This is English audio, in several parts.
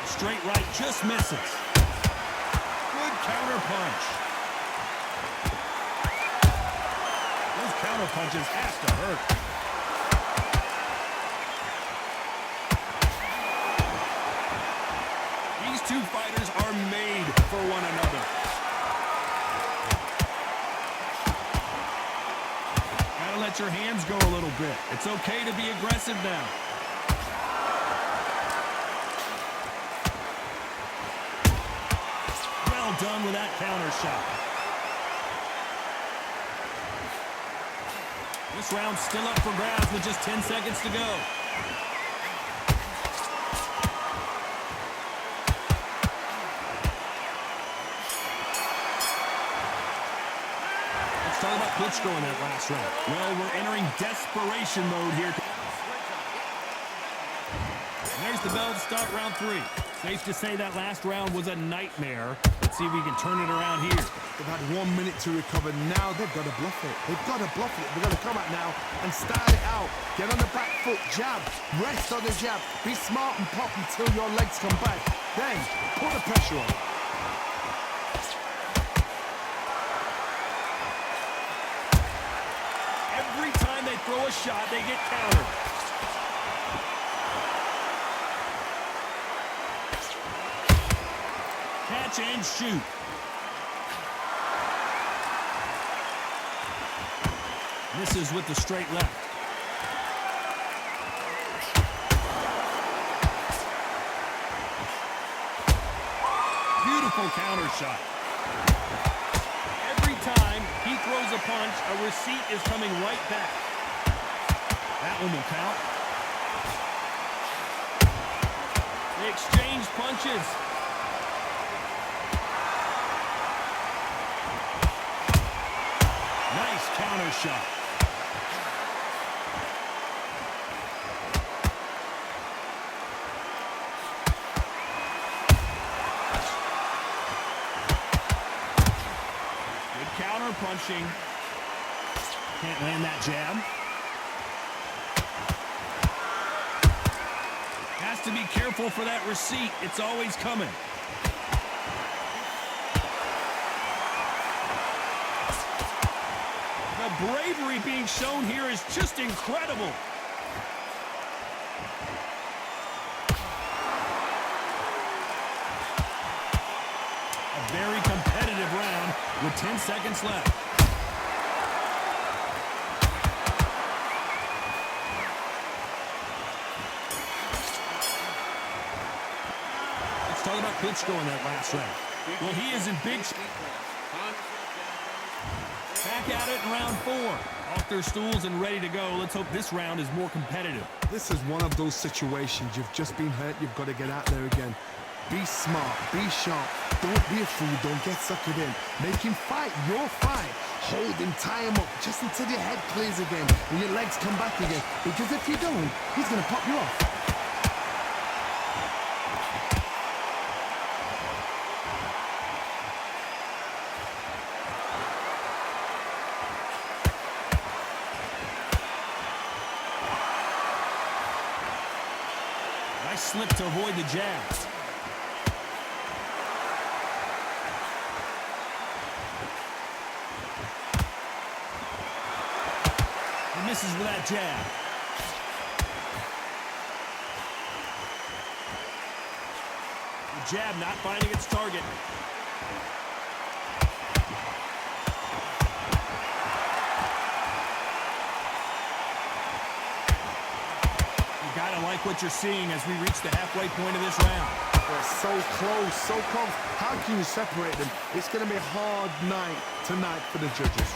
Straight right just misses. Good counter punch. Those counter punches have to hurt. These two fighters are made for one another. Gotta let your hands go a little bit. It's okay to be aggressive now. Well done with that counter shot. This round's still up for grabs with just 10 seconds to go. Let's talk about Klitschko in that last round. Well, we're entering desperation mode here. And there's the bell to start round 3. Safe to say that last round was a nightmare. Let's see if we can turn it around here. They've had 1 minute to recover. Now they've got to bluff it. They've got to bluff it. They've got to come out now and start it out. Get on the back foot, jab, rest on the jab. Be smart and pop until your legs come back. Then put the pressure on. Every time they throw a shot, they get countered. Catch and shoot. Misses with the straight left. Beautiful counter shot. Every time he throws a punch, a receipt is coming right back. That one will count. They exchange punches. Nice counter shot. Good counter punching. Can't land that jab. Has to be careful for that receipt. It's always coming. The bravery being shown here is just incredible. A very competitive round with 10 seconds left. Let's talk about Klitschko in that last round. Well, he is in big shape. Back at it in round 4. Off their stools and ready to go. Let's hope this round is more competitive. This is one of those situations. You've just been hurt. You've got to get out there again. Be smart. Be sharp. Don't be a fool. Don't get suckered in. Make him fight your fight. Hold him. Tie him up just until your head clears again and your legs come back again. Because if you don't, he's going to pop you off. Nice slip to avoid the jabs. He misses with that jab. The jab not finding its target. Gotta like what you're seeing as we reach the halfway point of this round. They're so close, so close. How can you separate them? It's going to be a hard night tonight for the judges.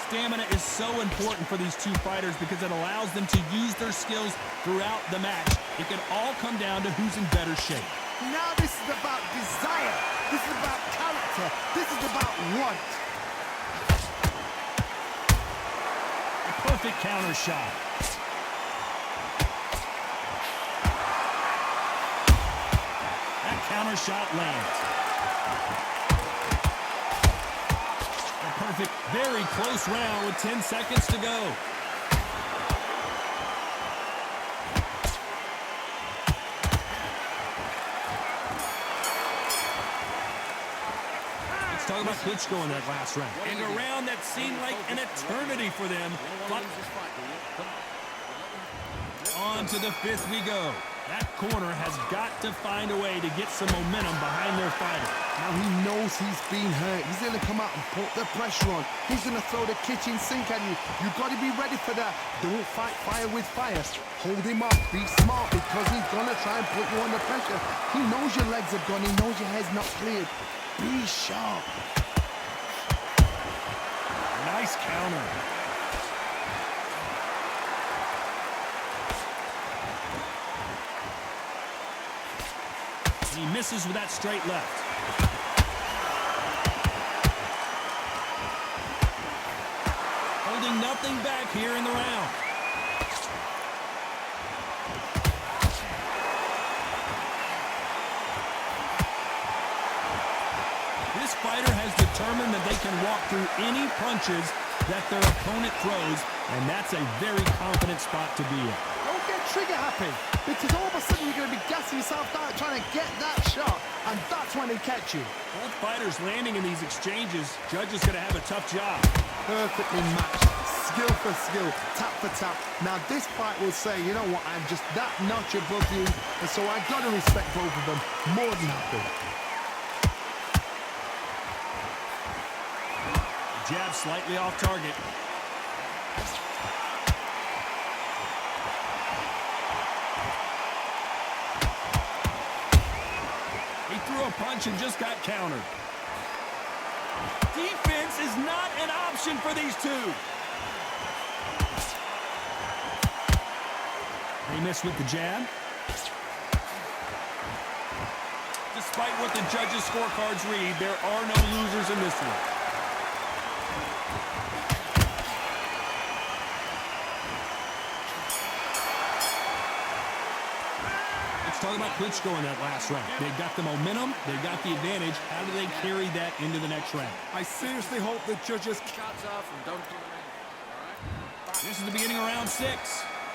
Stamina is so important for these two fighters because it allows them to use their skills throughout the match. It can all come down to who's in better shape. Now this is about desire. This is about character. This is about want. Perfect counter shot. That counter shot lands. A perfect, very close round with 10 seconds to go. talk about Klitschko in that last round. And a round that seemed like an eternity for them. On to the fifth we go. That corner has got to find a way to get some momentum behind their fighter. Now he knows he's been hurt. He's going to come out and put the pressure on. He's going to throw the kitchen sink at you. You've got to be ready for that. Don't fight fire with fire. Hold him up. Be smart because he's going to try and put you under pressure. He knows your legs have gone. He knows your head's not cleared. Be sharp. Nice counter. He misses with that straight left. Holding nothing back here in the round. This fighter has determined that they can walk through any punches that their opponent throws, and that's a very confident spot to be in. Don't get trigger happy, because all of a sudden you're going to be gassing yourself out trying to get that shot, and that's when they catch you. Both fighters landing in these exchanges. Judge is going to have a tough job. Perfectly matched, skill for skill, tap for tap. Now this fight will say, you know what, I'm just that notch above you, and so I got to respect both of them more than happy. Jab slightly off target. He threw a punch and just got countered. Defense is not an option for these two. They missed with the jab. Despite what the judges' scorecards read, there are no losers in this one. Talk about Klitschko in that last round. They've got the momentum. They've got the advantage. How do they carry that into the next round? I seriously hope the judges... This is the beginning of round 6.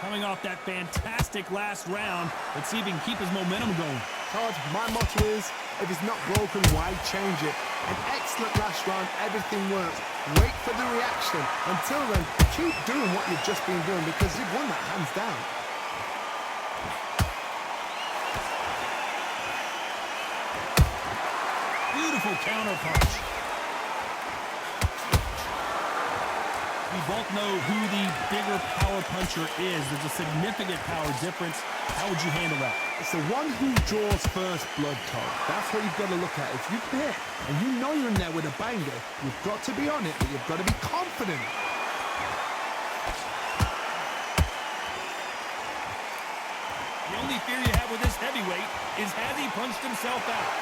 Coming off that fantastic last round. Let's see if he can keep his momentum going. Todd, my motto is, if it's not broken, why change it? An excellent last round. Everything works. Wait for the reaction. Until then, keep doing what you've just been doing because you've won that hands down. Beautiful counter punch. We both know who the bigger power puncher is. There's a significant power difference. How would you handle that? It's the one who draws first blood, Todd. That's what you've got to look at. If you're there and you know you're in there with a banger, you've got to be on it, but you've got to be confident. The only fear you have with this heavyweight is has he punched himself out?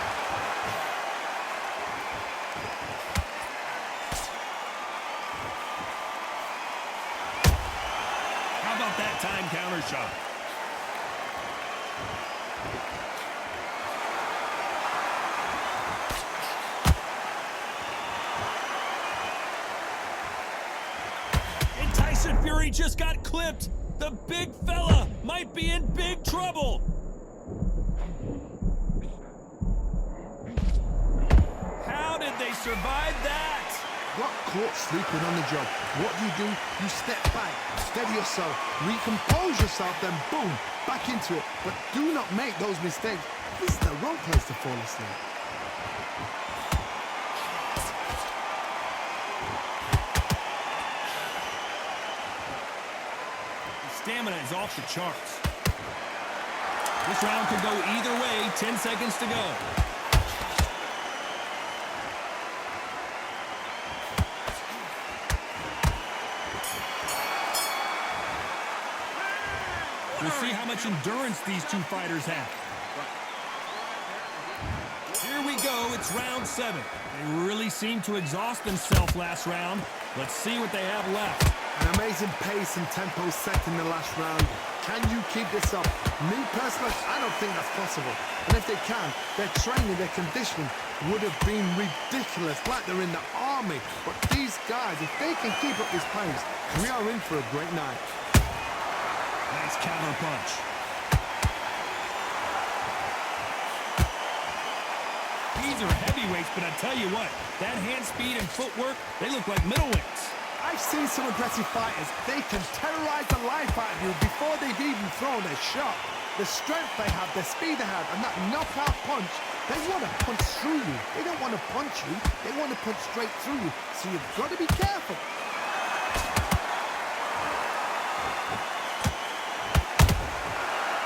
That time counter shot. And Tyson Fury just got clipped. The big fella might be in big trouble. How did they survive that? Got caught sleeping on the job. What do? You step back, steady yourself, recompose yourself, then boom, back into it. But do not make those mistakes. This is the wrong place to fall asleep. The stamina is off the charts. This round could go either way. 10 seconds to go. We'll see how much endurance these two fighters have. Here we go. It's round 7. They really seemed to exhaust themselves last round. Let's see what they have left. An amazing pace and tempo set in the last round. Can you keep this up? Me personally, I don't think that's possible. And if they can, their training, their conditioning would have been ridiculous, like they're in the army. But these guys, if they can keep up this pace, we are in for a great night. Nice counter punch. These are heavyweights, but I tell you what, that hand speed and footwork, they look like middleweights. I've seen some aggressive fighters. They can terrorize the life out of you before they've even thrown a shot. The strength they have, the speed they have, and that knockout punch, they want to punch through you. They don't want to punch you. They want to punch straight through you. So you've got to be careful.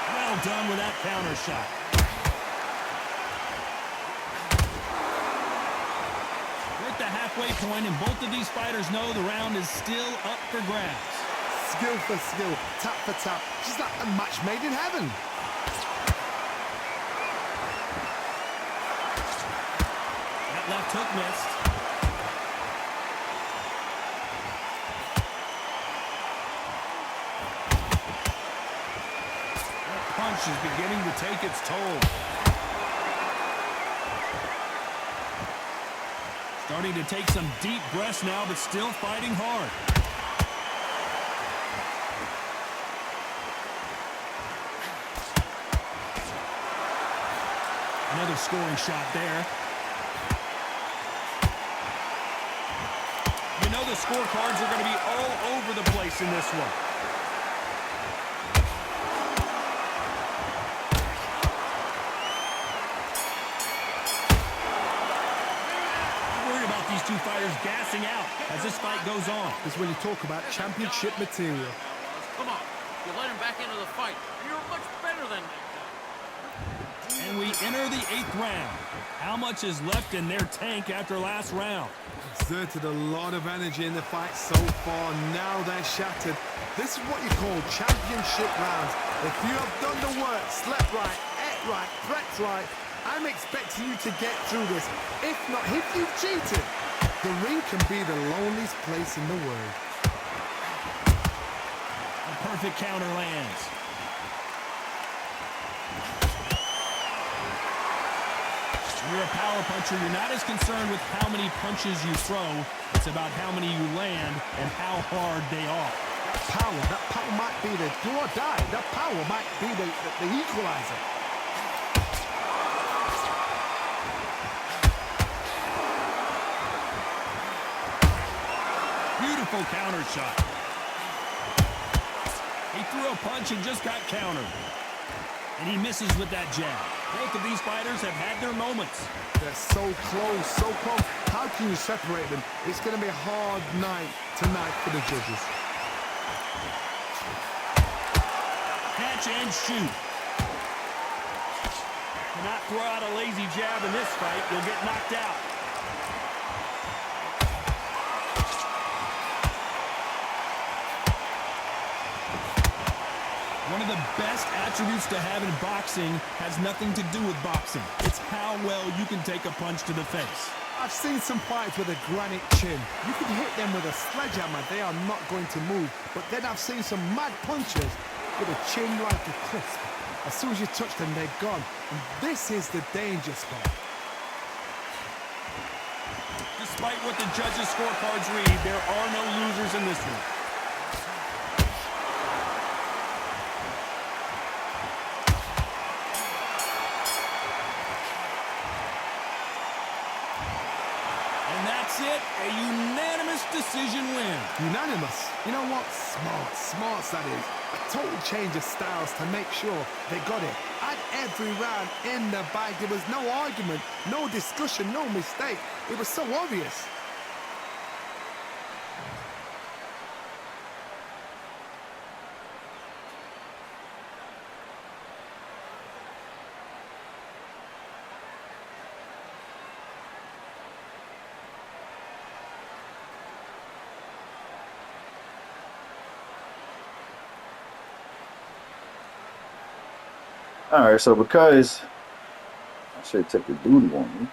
Well done with that counter shot. We're at the halfway point, and both of these fighters know the round is still up for grabs. Skill for skill, tap for tap, just like a match made in heaven. That left hook missed. That punch is beginning to take its toll. Starting to take some deep breaths now, but still fighting hard. Another scoring shot there. You know the scorecards are going to be all over the place in this one. I'm worried about these two fighters gassing out as this fight goes on. This is when you talk about championship material. Come on, you let him back into the fight. You're much better than that. And we enter the 8th round. How much is left in their tank after last round? Exerted a lot of energy in the fight so far. Now they're shattered. This is what you call championship rounds. If you have done the work, slept right, ate right, prepped right, I'm expecting you to get through this. If not, if you've cheated, the ring can be the loneliest place in the world. A perfect counter lands. When you're a power puncher, you're not as concerned with how many punches you throw. It's about how many you land and how hard they are. That power might be the do or die. That power might be the equalizer. Beautiful counter shot. He threw a punch and just got countered. And he misses with that jab. Both of these fighters have had their moments. They're so close, so close. How can you separate them? It's going to be a hard night tonight for the judges. Catch and shoot. Cannot throw out a lazy jab in this fight. You'll get knocked out. One of the best attributes to have in boxing has nothing to do with boxing. It's how well you can take a punch to the face. I've seen some fights with a granite chin. You can hit them with a sledgehammer, they are not going to move. But then I've seen some mad punchers with a chin like a crisp. As soon as you touch them, they're gone. And this is the danger spot. Despite what the judges' scorecards read, there are no losers in this one. It, a unanimous decision win. Unanimous. You know what? Smarts that is. A total change of styles to make sure they got it. At every round in the bag, there was no argument, no discussion, no mistake. It was so obvious. Alright, so because I should take the duty on me.